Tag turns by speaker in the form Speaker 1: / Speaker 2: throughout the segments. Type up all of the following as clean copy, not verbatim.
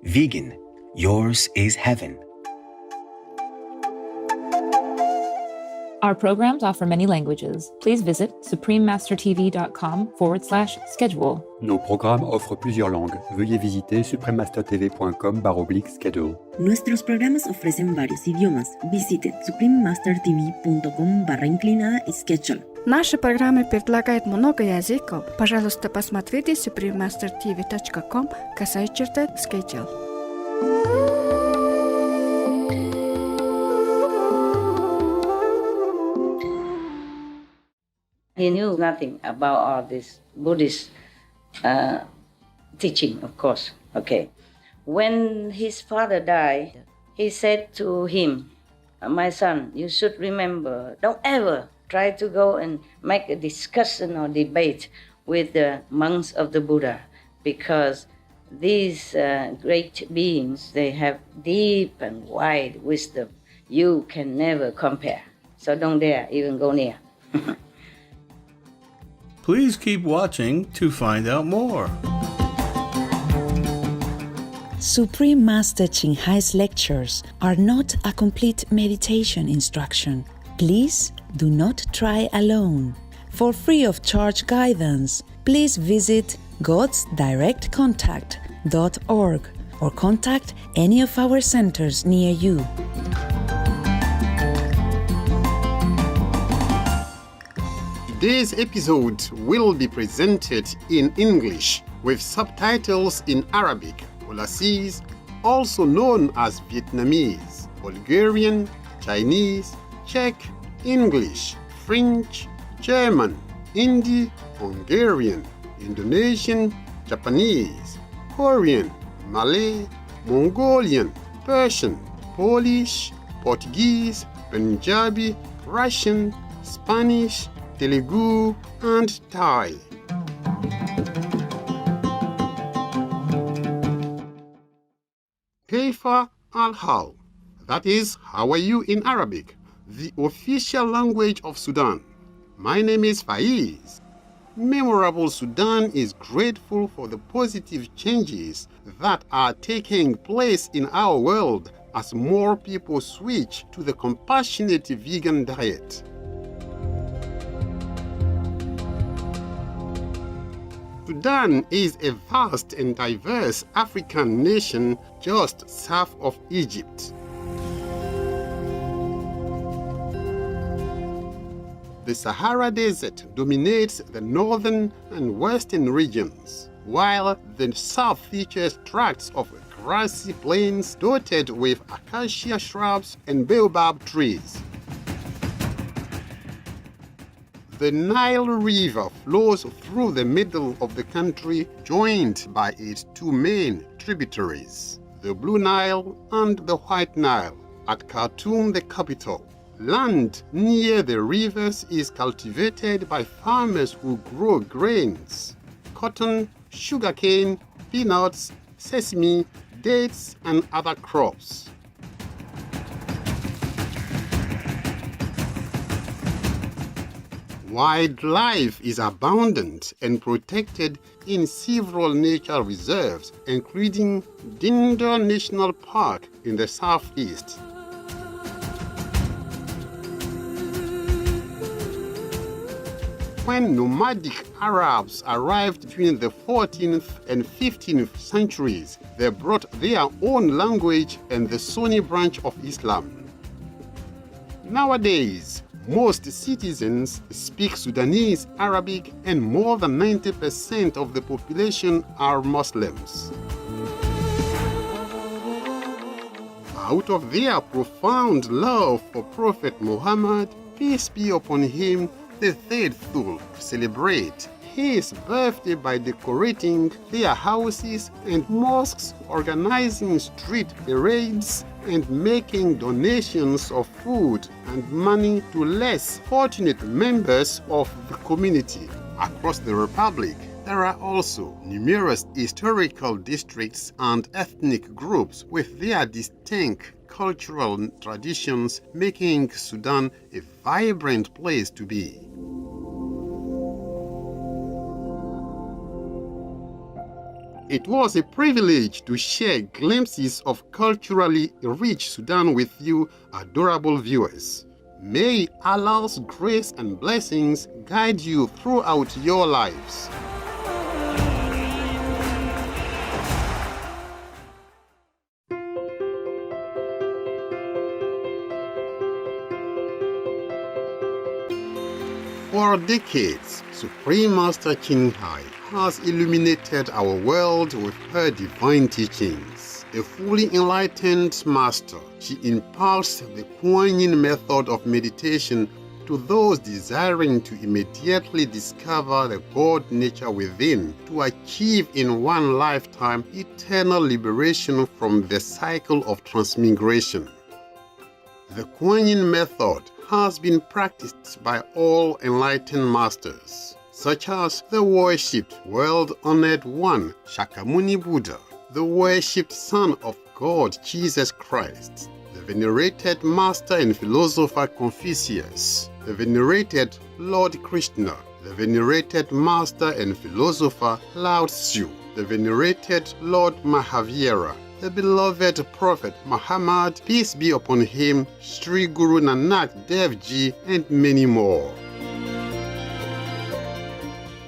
Speaker 1: Vegan, yours is heaven.
Speaker 2: Our programs offer many languages. Please visit suprememastertv.com/schedule.
Speaker 3: Nos programmes offrent plusieurs langues. Veuillez visiter suprememastertv.com/schedule.
Speaker 4: Nuestros programas ofrecen varios idiomas. Visite suprememastertv.com/schedule.
Speaker 5: Наши программы предлагают много языков. Пожалуйста, посмотрите suprememastertv.com/schedule.
Speaker 6: He knew nothing about all this Buddhist teaching, of course. Okay. When his father died, he said to him, "My son, you should remember, don't ever try to go and make a discussion or debate with the monks of the Buddha, because these great beings, they have deep and wide wisdom. You can never compare. So don't dare even go near."
Speaker 7: Please keep watching to find out more.
Speaker 8: Supreme Master Ching Hai's lectures are not a complete meditation instruction. Please do not try alone. For free of charge guidance, please visit godsdirectcontact.org or contact any of our centers near you.
Speaker 9: Today's episode will be presented in English with subtitles in Arabic, Olassis, also known as Vietnamese, Bulgarian, Chinese, Czech, English, French, German, Hindi, Hungarian, Indonesian, Japanese, Korean, Malay, Mongolian, Persian, Polish, Portuguese, Punjabi, Russian, Spanish, Telugu, and Thai. Kaifa al-hal, that is, how are you in Arabic, the official language of Sudan. My name is Faiz. Memorable Sudan is grateful for the positive changes that are taking place in our world as more people switch to the compassionate vegan diet. Sudan is a vast and diverse African nation just south of Egypt. The Sahara Desert dominates the northern and western regions, while the south features tracts of grassy plains dotted with acacia shrubs and baobab trees. The Nile River flows through the middle of the country, joined by its two main tributaries, the Blue Nile and the White Nile. At Khartoum, the capital, land near the rivers is cultivated by farmers who grow grains, cotton, sugarcane, peanuts, sesame, dates, and other crops. Wildlife is abundant and protected in several nature reserves, including Dinder National Park in the southeast. When nomadic Arabs arrived between the 14th and 15th centuries, they brought their own language and the Sunni branch of Islam. Nowadays, most citizens speak Sudanese Arabic, and more than 90% of the population are Muslims. Out of their profound love for Prophet Muhammad, peace be upon him, the faithful celebrate his birthday by decorating their houses and mosques, organizing street parades, and making donations of food and money to less fortunate members of the community. Across the Republic, there are also numerous historical districts and ethnic groups with their distinct cultural traditions, making Sudan a vibrant place to be. It was a privilege to share glimpses of culturally rich Sudan with you, adorable viewers. May Allah's grace and blessings guide you throughout your lives. For decades, Supreme Master Qinghai has illuminated our world with her divine teachings. A fully enlightened master, she imparts the Kuan Yin method of meditation to those desiring to immediately discover the God nature within, to achieve in one lifetime eternal liberation from the cycle of transmigration. The Kuan Yin method has been practiced by all enlightened masters, such as the worshipped world-honored one, Shakyamuni Buddha, the worshipped Son of God, Jesus Christ, the venerated master and philosopher Confucius, the venerated Lord Krishna, the venerated master and philosopher Lao Tzu, the venerated Lord Mahavira, the beloved Prophet Muhammad, peace be upon him, Sri Guru Nanak Dev Ji, and many more.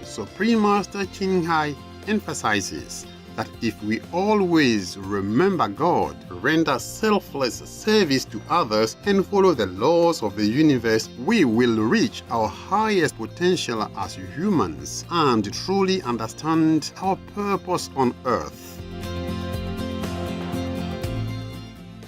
Speaker 9: Supreme Master Qinghai emphasizes that if we always remember God, render selfless service to others, and follow the laws of the universe, we will reach our highest potential as humans and truly understand our purpose on earth.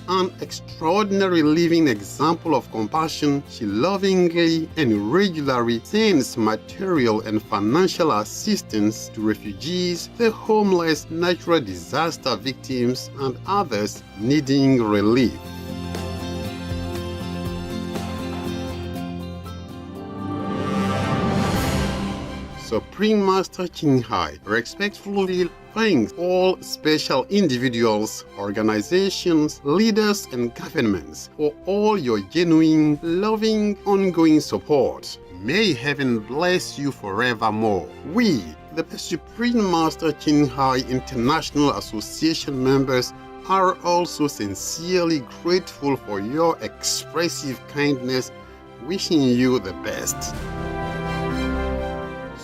Speaker 9: An extraordinary living example of compassion, she lovingly and regularly sends material and financial assistance to refugees, the homeless, natural disaster victims, and others needing relief. Supreme Master Qinghai respectfully thanks all special individuals, organizations, leaders, and governments for all your genuine, loving, ongoing support. May heaven bless you forevermore. We, the Supreme Master Qinghai International Association members, are also sincerely grateful for your expressive kindness, wishing you the best.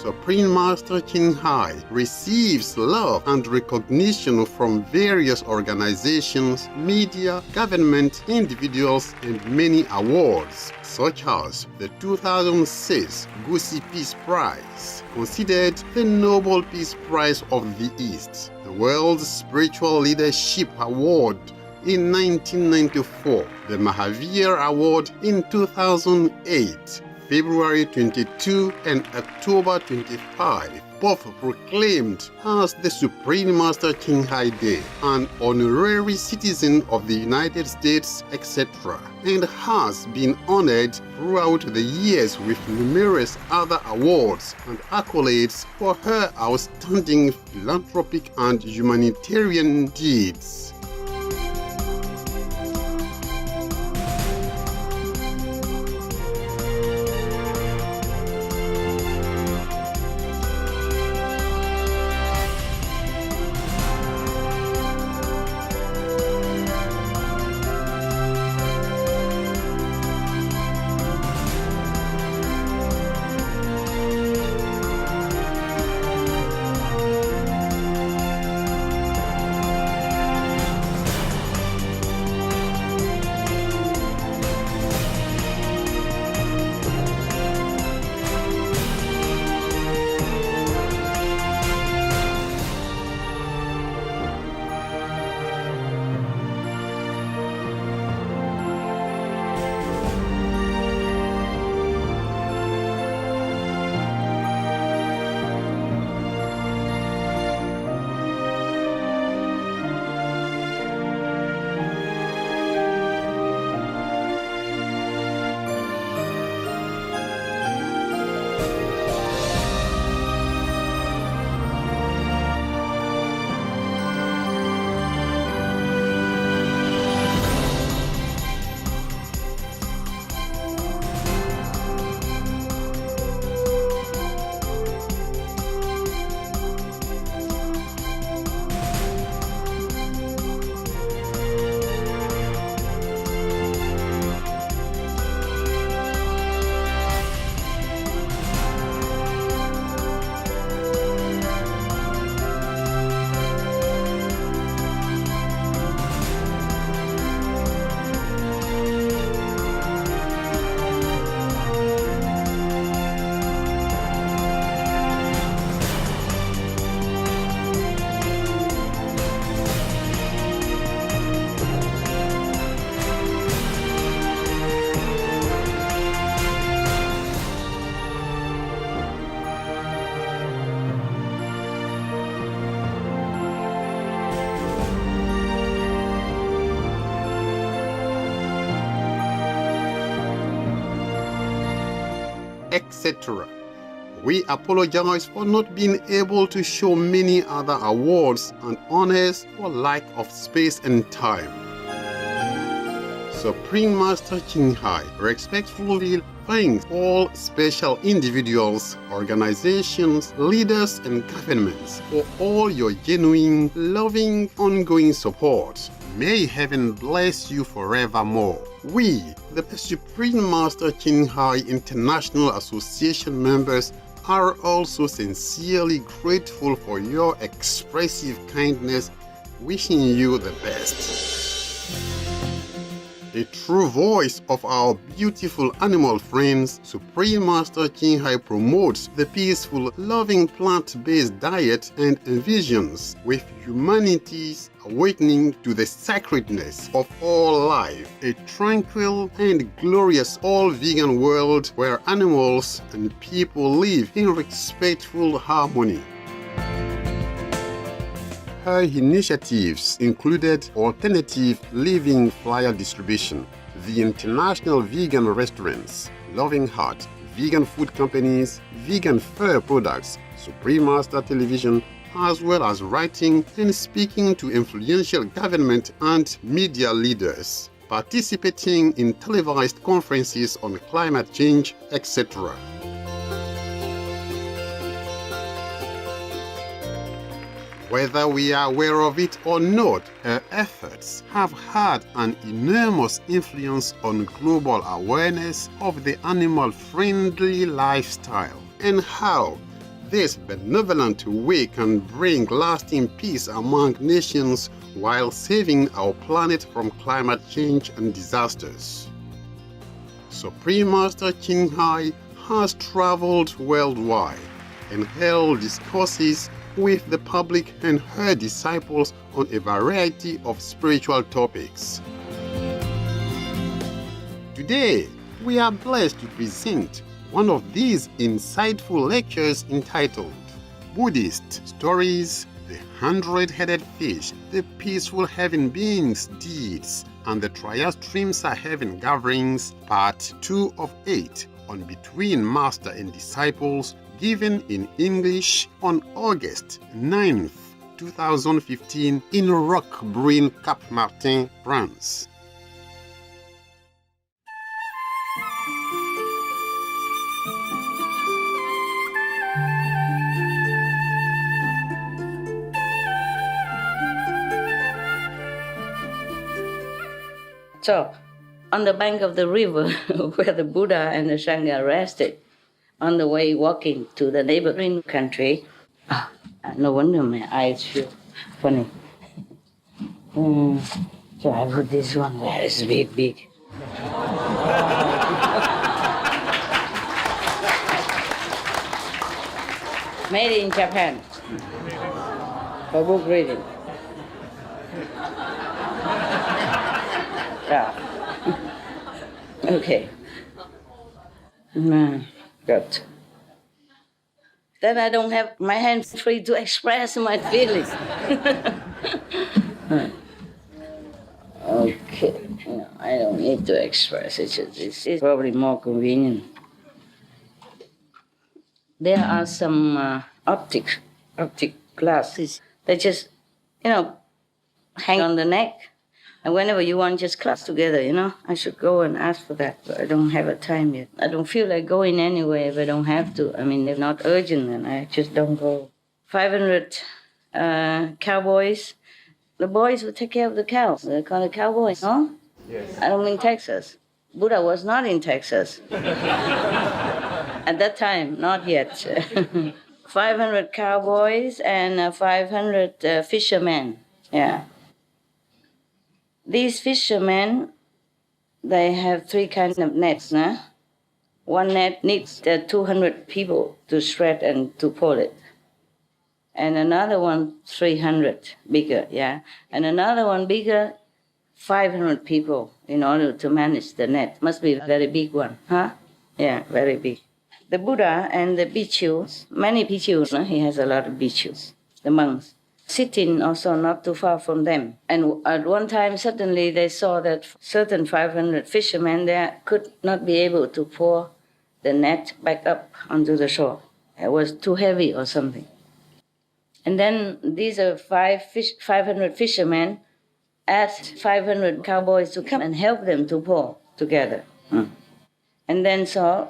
Speaker 9: Supreme Master Qinghai receives love and recognition from various organizations, media, government, individuals, and many awards, such as the 2006 Gusi Peace Prize, considered the Nobel Peace Prize of the East, the World Spiritual Leadership Award in 1994, the Mahavir Award in 2008, February 22 and October 25, both proclaimed as the Supreme Master Qinghai Day, an honorary citizen of the United States, etc., and has been honored throughout the years with numerous other awards and accolades for her outstanding philanthropic and humanitarian deeds. etc. We apologize for not being able to show many other awards and honors for lack of space and time. Supreme Master Ching Hai respectfully thanks all special individuals, organizations, leaders, and governments for all your genuine, loving, ongoing support. May heaven bless you forevermore. We, the Supreme Master Ching Hai International Association members, are also sincerely grateful for your expressive kindness, wishing you the best. The true voice of our beautiful animal friends, Supreme Master Ching Hai promotes the peaceful, loving plant-based diet and envisions with humanity's awakening to the sacredness of all life, a tranquil and glorious all-vegan world where animals and people live in respectful harmony. Her initiatives included alternative living flyer distribution, the International Vegan Restaurants, Loving Heart, vegan food companies, vegan fur products, Supreme Master Television, as well as writing and speaking to influential government and media leaders, participating in televised conferences on climate change, etc. Whether we are aware of it or not, her efforts have had an enormous influence on global awareness of the animal-friendly lifestyle and how this benevolent way can bring lasting peace among nations while saving our planet from climate change and disasters. Supreme Master Ching Hai has traveled worldwide and held discourses with the public and her disciples on a variety of spiritual topics. Today, we are blessed to present one of these insightful lectures entitled Buddhist Stories, the 100-Headed Fish, the Peaceful Heaven Beings' Deeds, and the Triastrimsa Heaven Gatherings, Part 2 of 8, on Between Master and Disciples, given in English on August 9th, 2015 in Roquebrune, Cap Martin, France.
Speaker 6: So, on the bank of the river where the Buddha and the Sangha rested, on the way walking to the neighboring country, no wonder my eyes feel funny. So I put this one where it's big. Made in Japan for book reading. Yeah. Okay. Good. Then I don't have my hands free to express my feelings. Okay, no, I don't need to express it. It's probably more convenient. There are some optic glasses. They just, hang on the neck. And whenever you want, just clasp together, I should go and ask for that, but I don't have a time yet. I don't feel like going anywhere if I don't have to. I mean, they're not urgent, and I just don't go. 500 cowboys. The boys would take care of the cows. They're called cowboys, no? Yes. I don't mean Texas. Buddha was not in Texas. At that time, not yet. 500 cowboys and 500 fishermen, yeah. These fishermen, they have 3 kinds of nets. One net needs 200 people to shred and to pull it. And another one, 300, bigger, yeah. And another one bigger, 500 people in order to manage the net. Must be a very big one, huh? Yeah, very big. The Buddha and the bhikkhus, many bhikkhus, he has a lot of bhikkhus, the monks, sitting also not too far from them. And at one time, suddenly they saw that certain 500 fishermen there could not be able to pour the net back up onto the shore. It was too heavy or something. And then these are 500 fishermen asked 500 cowboys to come and help them to pull together. And then saw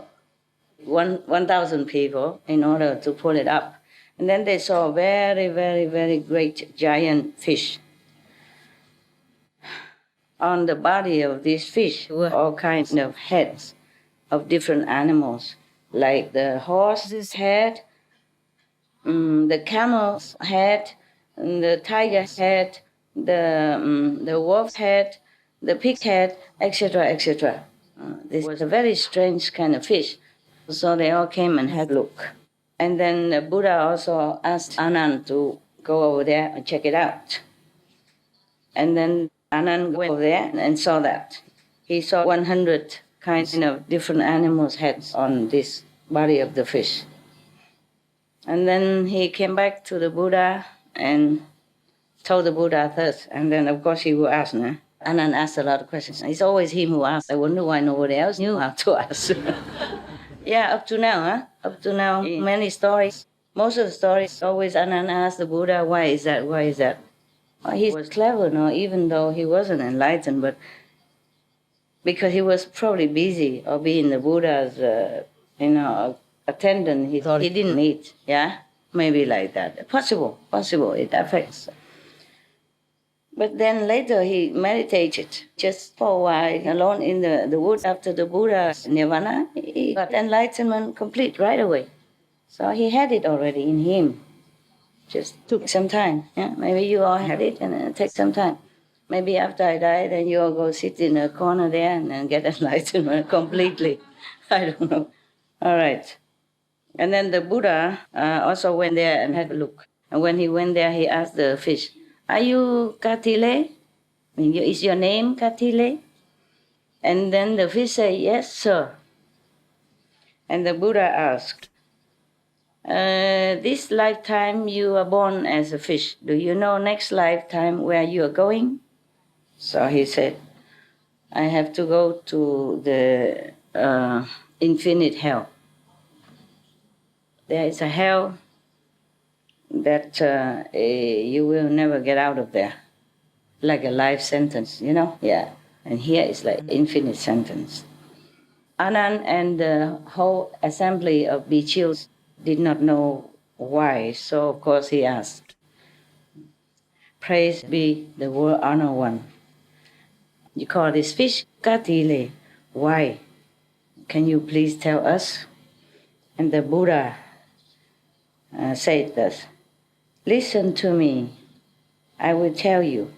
Speaker 6: 1,000 people in order to pull it up. And then they saw a very, very, very great giant fish. On the body of this fish were all kinds of heads of different animals, like the horse's head, the camel's head, the tiger's head, the wolf's head, the pig's head, etc., etc. This was a very strange kind of fish. So they all came and had a look. And then the Buddha also asked Anand to go over there and check it out. And then Anand went over there and saw that. He saw 100 kinds of different animals' heads on this body of the fish. And then he came back to the Buddha and told the Buddha this. And then, of course, he will ask. Anand asked a lot of questions. It's always him who asks. I wonder why nobody else knew how to ask. Yeah, up to now, in many stories, most of the stories, always Anand asked the Buddha, why is that, why is that? Well, he was clever, even though he wasn't enlightened, but because he was probably busy or being the Buddha's, attendant, he thought he didn't need, maybe like that. Possible, it affects. But then later he meditated just for a while alone in the woods after the Buddha's nirvana. He got enlightenment complete right away. So he had it already in him. Just took some time. Yeah? Maybe you all had it and it takes some time. Maybe after I die, then you all go sit in a corner there and then get enlightenment completely. I don't know. All right. And then the Buddha also went there and had a look. And when he went there, he asked the fish, are you Katile? Is your name Katile? And then the fish said, yes, sir. And the Buddha asked, this lifetime you are born as a fish. Do you know next lifetime where you are going? So he said, I have to go to the infinite hell. There is a hell that you will never get out of there, like a life sentence, Yeah, and here it's like infinite sentence. Anand and the whole assembly of bhikkhus did not know why, so of course he asked, praise be the world honored one. You call this fish Katile. Why? Can you please tell us? And the Buddha said this, listen to me, I will tell you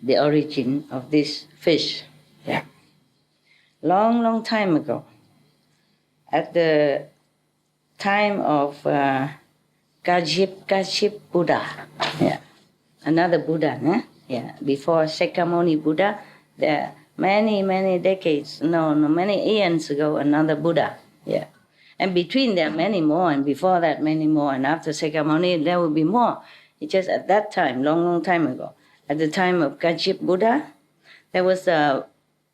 Speaker 6: the origin of this fish. Yeah. Long, long time ago, at the time of Kajip Buddha, another Buddha, before Shakyamuni Buddha, there are many decades, many eons ago, another Buddha, And between there, many more, and before that, many more, and after Shakyamuni, there will be more. It's just at that time, long time ago, at the time of Kajip Buddha, there was a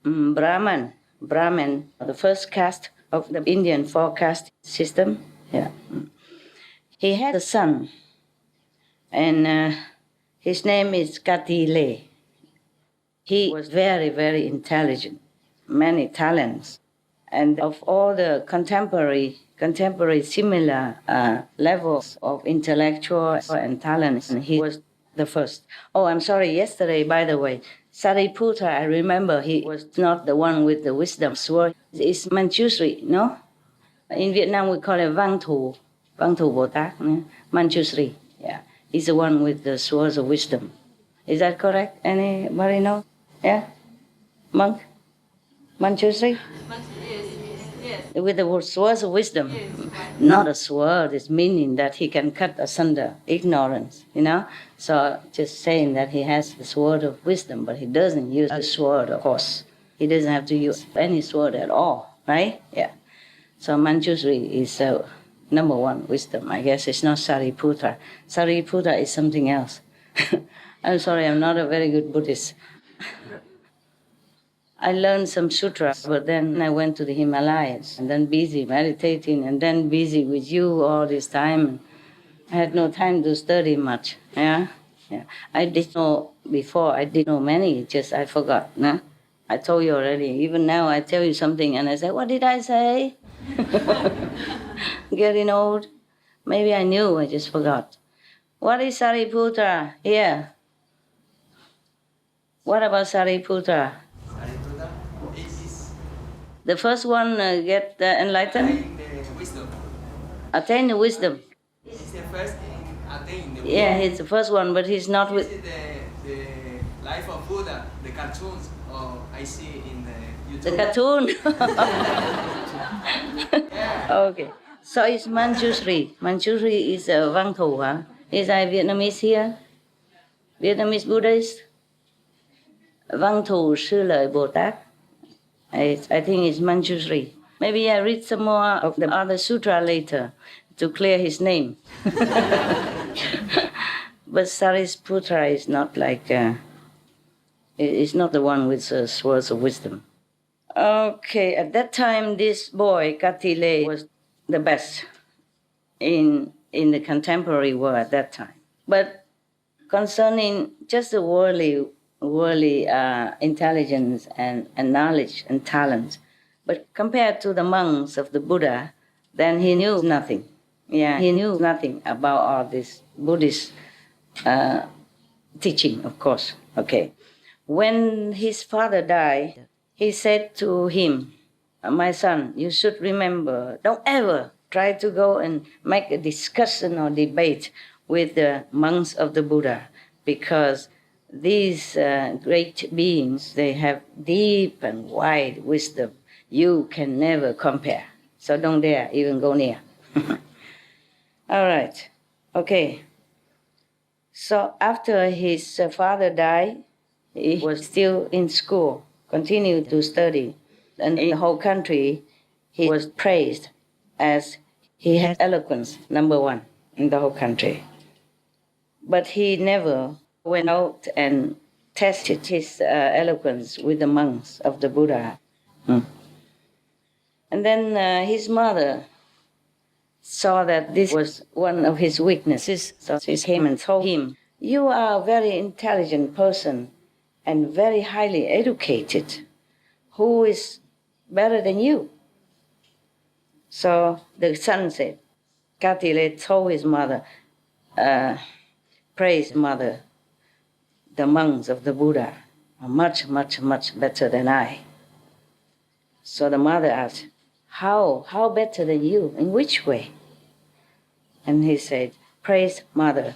Speaker 6: Brahman, the first caste of the Indian four-caste system. He had a son, and his name is Katile. He was very, very intelligent, many talents. And of all the contemporary similar levels of intellectual and talents, he was the first. Oh, I'm sorry, yesterday, by the way, Sariputta, I remember he was not the one with the wisdom sword. It's Manjushri, no? In Vietnam, we call it Vang Thu Bồ Tát, Manjushri. Yeah, he's the one with the swords of wisdom. Is that correct? Anybody know? Yeah? Monk? Manjushri? With the swords of wisdom. Not a sword, it's meaning that he can cut asunder ignorance, So just saying that he has the sword of wisdom, but he doesn't use the sword, of course. He doesn't have to use any sword at all, right? Yeah. So Manjushri is number one wisdom. I guess it's not Sariputta. Sariputta is something else. I'm sorry, I'm not a very good Buddhist. I learned some sutras, but then I went to the Himalayas and then busy meditating and then busy with you all this time. I had no time to study much. Yeah. I did know before, I did know many, just I forgot. Nah? I told you already. Even now I tell you something and I say, what did I say? Getting old. Maybe I knew, I just forgot. What is Sariputra? Here. What about Sariputra? The first one get enlightened? Attain the wisdom.
Speaker 10: He's the first attain the wisdom.
Speaker 6: Yeah, he's the first one, but he's not with...
Speaker 10: the life of Buddha, the cartoons I see in the YouTube.
Speaker 6: The cartoon? Okay. So it's Manjushri. Manjushri is Vang Thủ, huh? Is I Vietnamese here? Vietnamese Buddhist? Vang Thủ Sư Lợi Bồ Tát. I think it's Manjushri. Maybe I read some more of the other sutra later to clear his name. But Sariputra is not like, it's not the one with words of wisdom. Okay, at that time, this boy, Katile, was the best in the contemporary world at that time. But concerning just the worldly intelligence and knowledge and talent, but compared to the monks of the Buddha, then he knew nothing. Yeah, he knew nothing about all this Buddhist teaching, of course. Okay. When his father died, he said to him, my son, you should remember, don't ever try to go and make a discussion or debate with the monks of the Buddha, because these great beings, they have deep and wide wisdom. You can never compare. So don't dare even go near. All right. Okay. So after his father died, he was still in school, continued to study. And in the whole country, he was praised as he had eloquence, number one in the whole country. But he never went out and tested his eloquence with the monks of the Buddha. And then his mother saw that this was one of his weaknesses. So she came and told him, you are a very intelligent person and very highly educated. Who is better than you? So the son said, Katile told his mother, praise mother, the monks of the Buddha are much, much, much better than I. So the mother asked, how better than you? In which way? And he said, praise mother.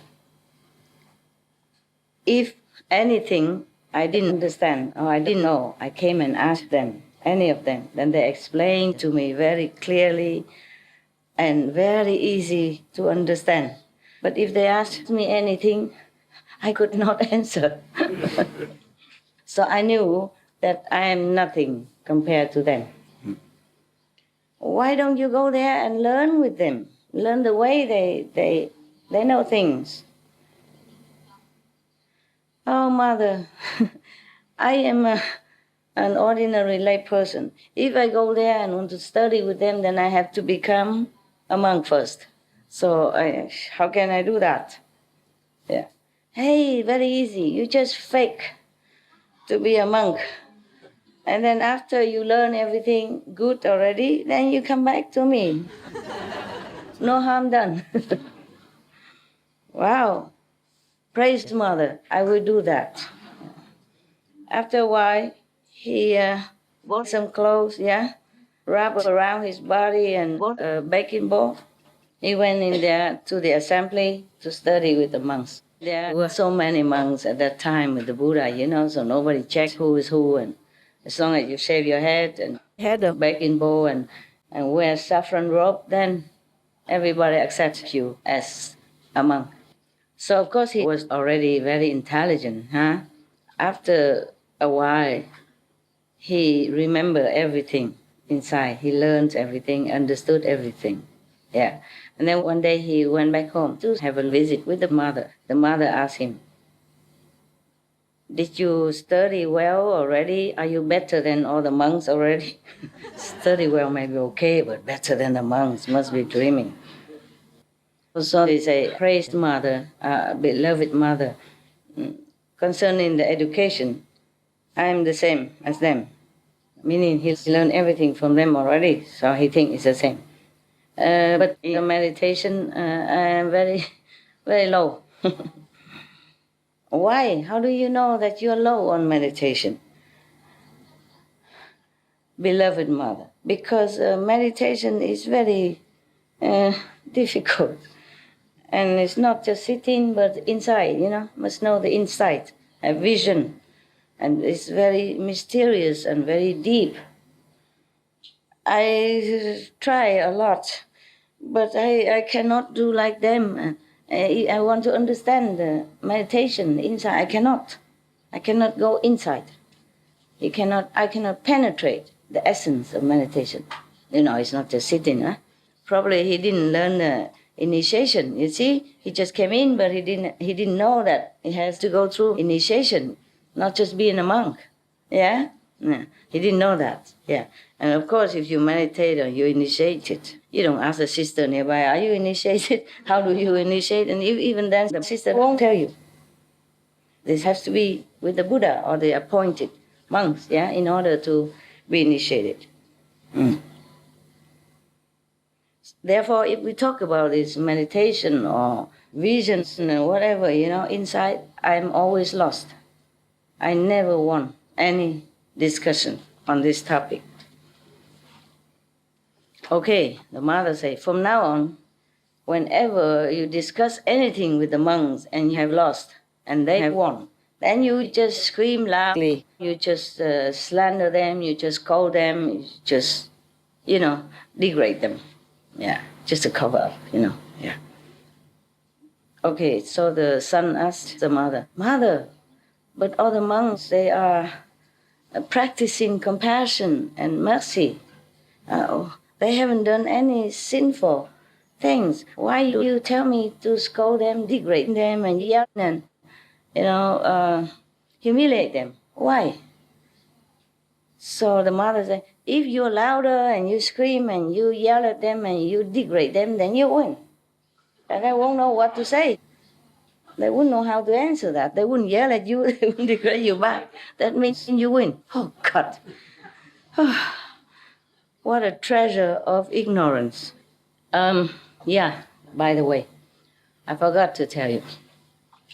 Speaker 6: If anything I didn't understand or I didn't know, I came and asked them, any of them, then they explained to me very clearly and very easy to understand. But if they asked me anything, I could not answer. So I knew that I am nothing compared to them. Why don't you go there and learn with them? Learn the way they know things. Oh, mother, I am an ordinary lay person. If I go there and want to study with them, then I have to become a monk first. So how can I do that? Yeah. Hey, very easy. You just fake to be a monk. And then after you learn everything good already, then you come back to me. No harm done. Wow. Praise mother. I will do that. After a while, he bought some clothes, wrapped around his body and bought a baking ball. He went in there to the assembly to study with the monks. There were so many monks at that time with the Buddha, so nobody checked who is who. And as long as you shave your head and had a baking bowl and wear saffron robe, then everybody accepts you as a monk. So, of course, he was already very intelligent. After a while, he remembered everything inside. He learned everything, understood everything. Yeah. And then one day he went back home to have a visit with the mother. The mother asked him, Did you study well already? Are you better than all the monks already? Study well may be okay, but better than the monks must be dreaming. So they say, praised mother, beloved mother. Concerning the education, I am the same as them. Meaning he's learned everything from them already, so he thinks it's the same. But in the meditation, I am very, very low. Why? How do you know that you're low on meditation? Beloved mother, because meditation is very difficult. And it's not just sitting, but inside, must know the inside, have vision. And it's very mysterious and very deep. I try a lot, but I cannot do like them. I want to understand the meditation inside. I cannot go inside. I cannot penetrate the essence of meditation. It's not just sitting. Probably he didn't learn the initiation. You see, he just came in, but he didn't know that he has to go through initiation, not just being a monk. Yeah? No, he didn't know that. Yeah. And of course, if you meditate or you initiate it, you don't ask the sister nearby, are you initiated? How do you initiate? And even then, the sister won't tell you. This has to be with the Buddha or the appointed monks, yeah, in order to be initiated. Therefore, if we talk about this meditation or visions and whatever, inside, I'm always lost. I never won any discussion on this topic. Okay, the mother said, from now on, whenever you discuss anything with the monks and you have lost and they have won, then you just scream loudly, you just slander them, you just call them, you just, degrade them. Yeah, just to cover up, yeah. Okay, so the son asked the mother, Mother, but all the monks, they are practicing compassion and mercy. They haven't done any sinful things. Why do you tell me to scold them, degrade them, and yell and, humiliate them? Why? So the mother said, if you're louder and you scream and you yell at them and you degrade them, then you win. And they won't know what to say. They wouldn't know how to answer that. They wouldn't yell at you, they wouldn't degrade you back. That means you win. Oh, God. What a treasure of ignorance. Yeah, by the way, I forgot to tell you.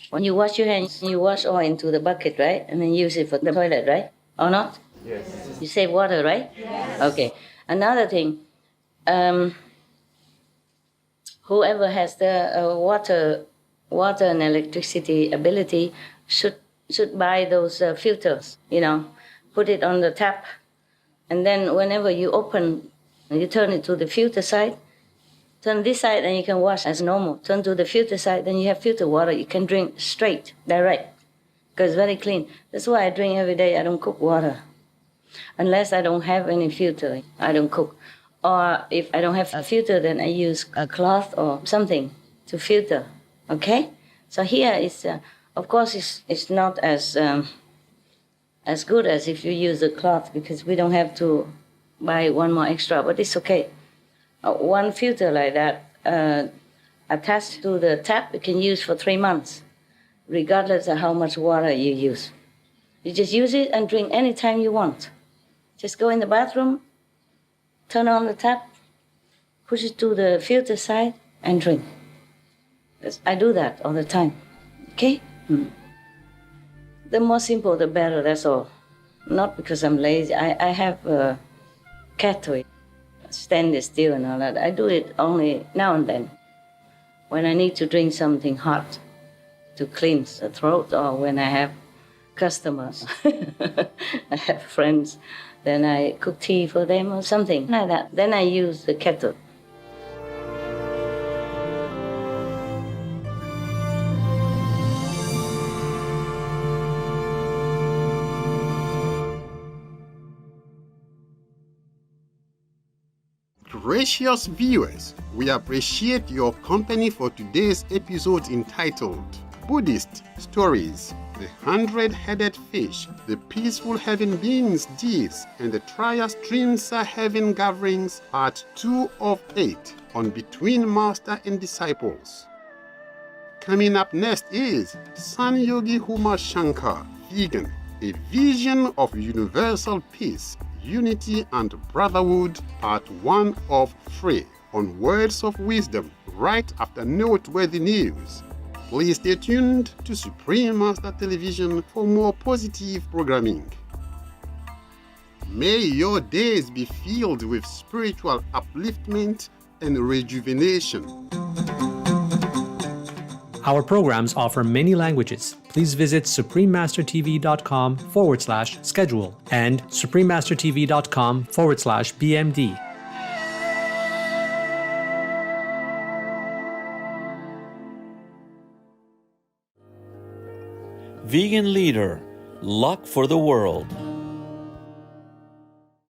Speaker 6: When you wash your hands, you wash oil into the bucket, right? And then use it for the toilet, right? Or not? Yes. You save water, right? Yes. Okay. Another thing, whoever has the water and electricity ability should buy those filters, put it on the tap. And then whenever you open, you turn it to the filter side, turn this side and you can wash as normal. Turn to the filter side, then you have filter water. You can drink straight, direct, because it's very clean. That's why I drink every day. I don't cook water. Unless I don't have any filter, I don't cook. Or if I don't have a filter, then I use a cloth or something to filter, okay? So here is, of course, it's not as good as if you use a cloth because we don't have to buy one more extra, but it's okay. One filter like that attached to the tap, you can use for 3 months, regardless of how much water you use. You just use it and drink anytime you want. Just go in the bathroom, turn on the tap, push it to the filter side, and drink. I do that all the time, okay? The more simple, the better, that's all. Not because I'm lazy. I have a kettle, stand still and all that. I do it only now and then. When I need to drink something hot to cleanse the throat, or when I have customers, I have friends, then I cook tea for them or something like that. Then I use the kettle.
Speaker 9: Gracious viewers, we appreciate your company for today's episode entitled Buddhist Stories the 100-headed fish, the peaceful heaven beings deeds, and the Trias heaven gatherings, part 2 of 8 on Between Master and Disciples. Coming up next is San Yogi Huma Shankar, Vegan, a vision of universal peace, unity and brotherhood, part 1 of 3 on Words of Wisdom, right after noteworthy news. Please stay tuned to Supreme Master Television for more positive programming. May your days be filled with spiritual upliftment and rejuvenation.
Speaker 11: Our programs offer many languages. Please visit suprememastertv.com/schedule and suprememastertv.com/BMD.
Speaker 12: Vegan leader, luck for the world.